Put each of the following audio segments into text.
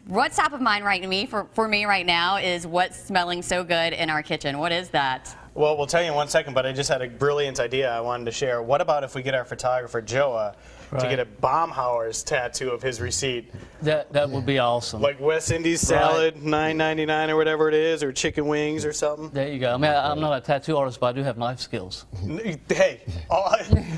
what's top of mind for me right now is what's smelling so good in our kitchen. What is that? Well, we'll tell you in 1 second, but I just had a brilliant idea I wanted to share. What about if we get our photographer, Joa, to get a Baumhauer's tattoo of his receipt? That would be awesome. Like West Indies salad, $9.99 or whatever it is, or chicken wings or something. There you go. I mean, I'm not a tattoo artist, but I do have knife skills. Hey,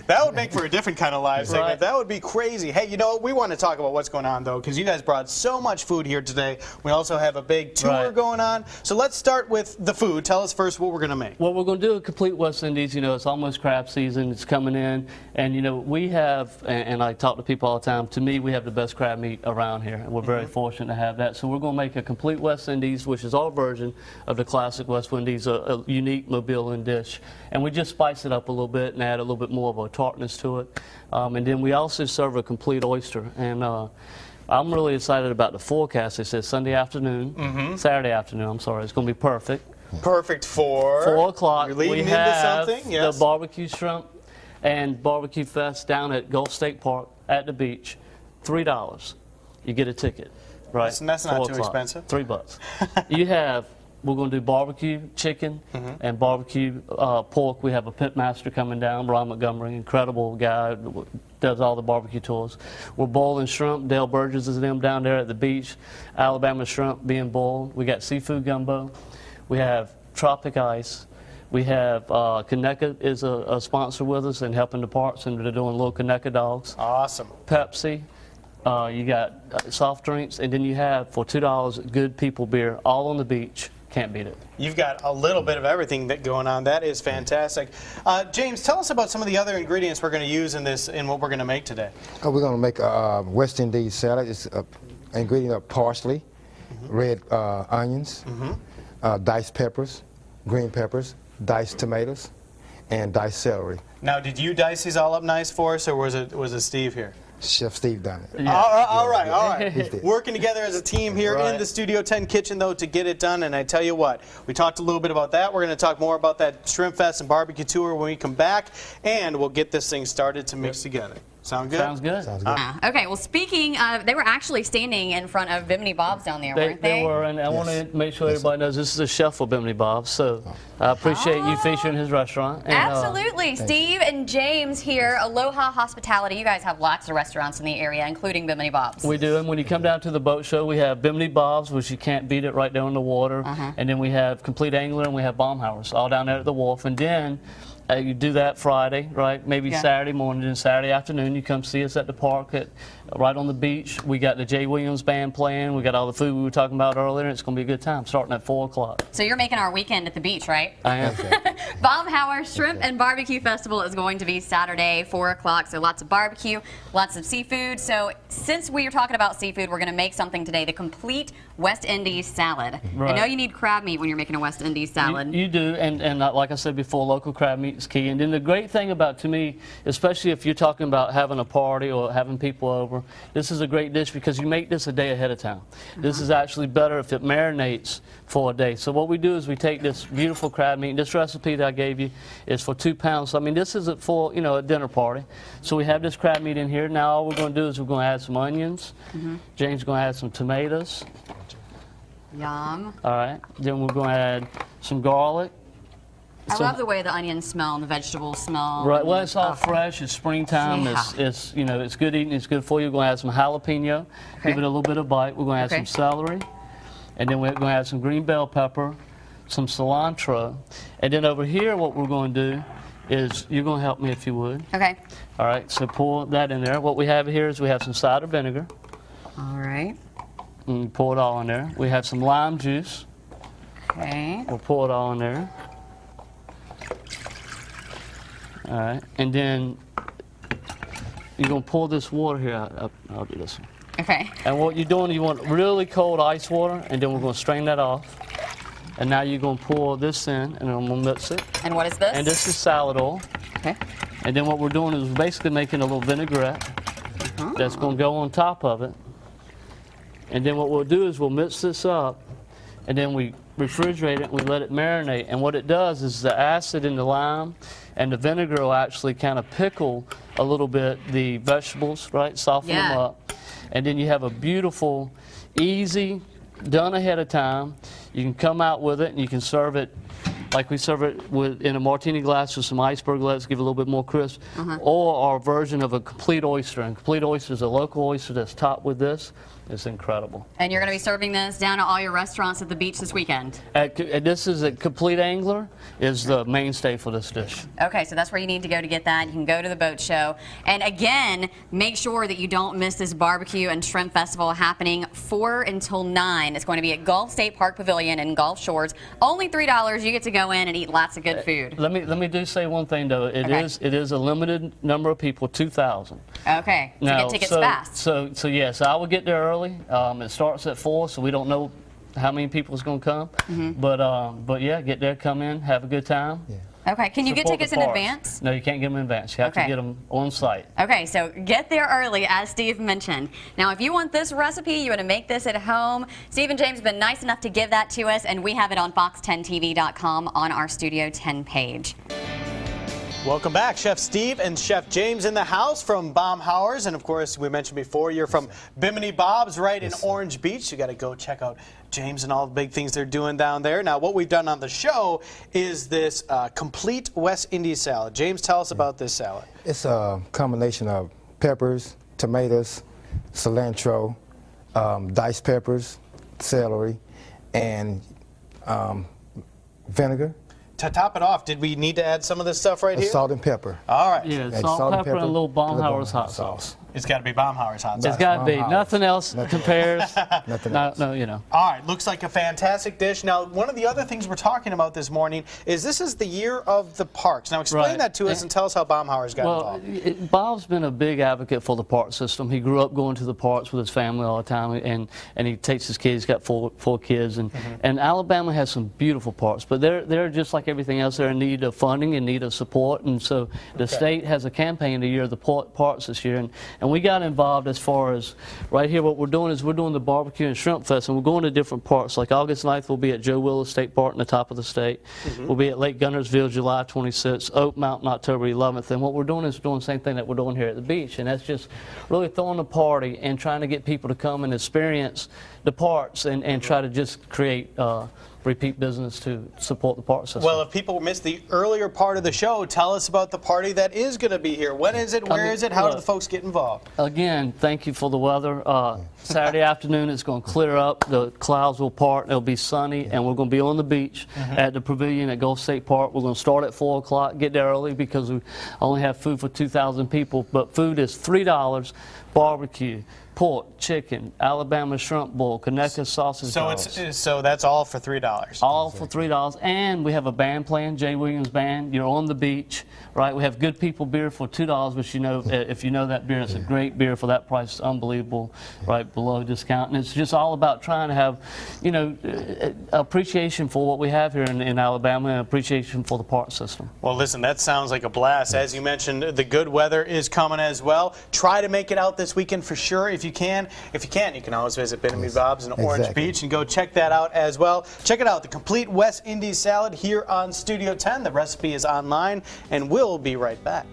that would make for a different kind of live segment. Right. That would be crazy. Hey, you know, we want to talk about what's going on, though, because you guys brought so much food here today. We also have a big tour going on. So let's start with the food. Tell us first what we're going to make. Well, we're going to do a complete West Indies. You know, it's almost crab season. It's coming in. And, you know, we have, and I talk to people all the time, to me, we have the best crab meat around here. And we're very fortunate to have that. So we're going to make a complete West Indies, which is our version of the classic West Indies, a unique Mobilean dish. And we just spice it up a little bit and add a little bit more of a tartness to it. And then we also serve a complete oyster. And I'm really excited about the forecast. It says Sunday afternoon, Saturday afternoon, I'm sorry. It's going to be perfect. Perfect for 4 o'clock. You're leading we into have something, yes. The barbecue shrimp and barbecue fest down at Gulf State Park at the beach. $3. You get a ticket, right? That's not too expensive. $3. You have, we're going to do barbecue chicken and barbecue pork. We have a pit master coming down, Ron Montgomery, incredible guy, does all the barbecue tours. We're boiling shrimp. Dale Burgess is them down there at the beach. Alabama shrimp being boiled. We got seafood gumbo. We have tropic ice. We have Kaneka is a sponsor with us and helping the parks, and they're doing little Kaneka dogs. Awesome. Pepsi. You got soft drinks, and then you have, for $2, Good People beer, all on the beach. Can't beat it. You've got a little bit of everything going on. That is fantastic. James, tell us about some of the other ingredients we're going to use in what we're going to make today. We're going to make a West Indies salad. It's an ingredient of parsley, red onions, diced peppers, green peppers, diced tomatoes, and diced celery. Now, did you dice these all up nice for us, or was it Steve here? Chef Steve done it. Yeah. All right. Working together as a team here in the Studio 10 kitchen, though, to get it done. And I tell you what, we talked a little bit about that. We're going to talk more about that Shrimp Fest and barbecue tour when we come back, and we'll get this thing started to mix together. Sound good? Sounds good. Sounds good. Okay, well, speaking of, they were actually standing in front of Bimini Bob's down there, weren't they? They were, and I want to make sure everybody knows this is a chef for Bimini Bob's, so I appreciate you featuring his restaurant. And, Absolutely. Steve and James here, Aloha Hospitality. You guys have lots of restaurants in the area, including Bimini Bob's. We do, and when you come down to the boat show, we have Bimini Bob's, which you can't beat it right down in the water, and then we have Compleat Angler, and we have Baumhauer's, all down there at the wharf, and then you do that Friday, right? Maybe Saturday morning and Saturday afternoon. You come see us at the park, right on the beach. We got the Jay Williams band playing. We got all the food we were talking about earlier. And it's going to be a good time, starting at 4 o'clock. So you're making our weekend at the beach, right? I am. Baumhauer Shrimp and Barbecue Festival is going to be Saturday, 4 o'clock. So lots of barbecue, lots of seafood. So since we are talking about seafood, we're going to make something today, the complete West Indies salad. Right. I know you need crab meat when you're making a West Indies salad. You do, and like I said before, local crab meat is key. And then the great thing about, to me, especially if you're talking about having a party or having people over, this is a great dish because you make this a day ahead of time. This is actually better if it marinates for a day. So what we do is we take this beautiful crab meat. This recipe that I gave you is for 2 pounds. So, I mean, this isn't for, you know, a dinner party. So we have this crab meat in here. Now all we're going to do is we're going to add some onions. James is going to add some tomatoes. Yum. All right. Then we're going to add some garlic. I love the way the onions smell and the vegetables smell. Right. Well, it's all fresh. It's springtime. Yeah. It's you know, it's good eating. It's good for you. We're going to add some jalapeno. Give it a little bit of bite. We're going to add some celery, and then we're going to add some green bell pepper, some cilantro, and then over here, what we're going to do is you're going to help me if you would. Okay. All right. So pour that in there. What we have here is we have some cider vinegar. All right. And you pour it all in there. We have some lime juice. Okay. We'll pour it all in there. All right, and then you're going to pour this water here. I'll do this one. Okay. And what you're doing, you want really cold ice water, and then we're going to strain that off. And now you're going to pour this in, and I'm going to mix it. And what is this? And this is salad oil. Okay. And then what we're doing is we're basically making a little vinaigrette that's going to go on top of it. And then what we'll do is we'll mix this up, and then we refrigerate it, and we let it marinate. And what it does is the acid in the lime and the vinegar will actually kind of pickle a little bit the vegetables, right? Soften them up. And then you have a beautiful, easy, done ahead of time. You can come out with it and you can serve it like we serve it in a martini glass with some iceberg lettuce, give it a little bit more crisp, or our version of a complete oyster. And complete oyster is a local oyster that's topped with this. It's incredible. And you're going to be serving this down at all your restaurants at the beach this weekend? This is a Compleat Angler is the mainstay for this dish. Okay, so that's where you need to go to get that. You can go to the boat show. And again, make sure that you don't miss this barbecue and shrimp festival happening 4 until 9. It's going to be at Gulf State Park Pavilion in Gulf Shores. Only $3. You get to go in and eat lots of good food. Let me do say one thing though. It is a limited number of people, 2,000. Okay, so get tickets fast. So yes, I would get there early. It starts at 4, so we don't know how many people is going to come. But yeah, get there, come in, have a good time. Yeah. Okay, can you get tickets in advance? No, you can't get them in advance. You have to get them on site. Okay, so get there early, as Steve mentioned. Now, if you want this recipe, you want to make this at home, Steve and James have been nice enough to give that to us, and we have it on fox10tv.com on our Studio 10 page. Welcome back. Chef Steve and Chef James in the house from Baumhauer's. And of course, we mentioned before, you're from Bimini Bob's right in Orange Beach. You got to go check out James and all the big things they're doing down there. Now, what we've done on the show is this complete West Indies salad. James, tell us about this salad. It's a combination of peppers, tomatoes, cilantro, diced peppers, celery, and vinegar. To top it off, did we need to add some of this stuff right here? Salt and pepper. All right. Yeah, salt, pepper, and a little Baumhauer's hot sauce. It's got to be Baumhauer's hot sauce. It's got to be. Nothing else compares. Nothing else. No, you know. All right, looks like a fantastic dish. Now, one of the other things we're talking about this morning is this is the year of the parks. Now, explain that to us and tell us how Baumhauer's got involved. Bob's been a big advocate for the park system. He grew up going to the parks with his family all the time, and he takes his kids. He's got four kids, and Alabama has some beautiful parks, but they're just like everything else. They're in need of funding, in need of support, and so the state has a campaign, the year of the parks this year, and we got involved as far as right here. What we're doing is we're doing the barbecue and shrimp fest, and we're going to different parks. Like August 9th, we'll be at Joe Willis State Park in the top of the state. We'll be at Lake Gunnersville July 26th, Oak Mountain October 11th, and what we're doing is doing the same thing that we're doing here at the beach, and that's just really throwing a party and trying to get people to come and experience the parks and try to just create repeat business to support the park system. Well, if people missed the earlier part of the show, tell us about the party that is going to be here. When is it? Where is it? How do the folks get involved? Again, thank you for the weather. Saturday afternoon, it's going to clear up. The clouds will part. It'll be sunny, and we're going to be on the beach at the pavilion at Gulf State Park. We're going to start at 4 o'clock. Get there early because we only have food for 2,000 people, but food is $3, barbecue, pork, chicken, Alabama shrimp bowl, Conecuh sausage rolls. So that's all for $3. All for $3, and we have a band playing, Jay Williams Band. You're on the beach, right? We have Good People beer for $2, which you know, if you know that beer, it's a great beer for that price. It's unbelievable, right below discount, and it's just all about trying to have, you know, appreciation for what we have here in Alabama and appreciation for the park system. Well, listen, that sounds like a blast. As you mentioned, the good weather is coming as well. Try to make it out this weekend for sure if you can. If you can't, you can always visit Bimini Bob's in Orange Beach and go check that out as well. Check it out, the Complete West Indies Salad here on Studio 10. The recipe is online, and we'll be right back.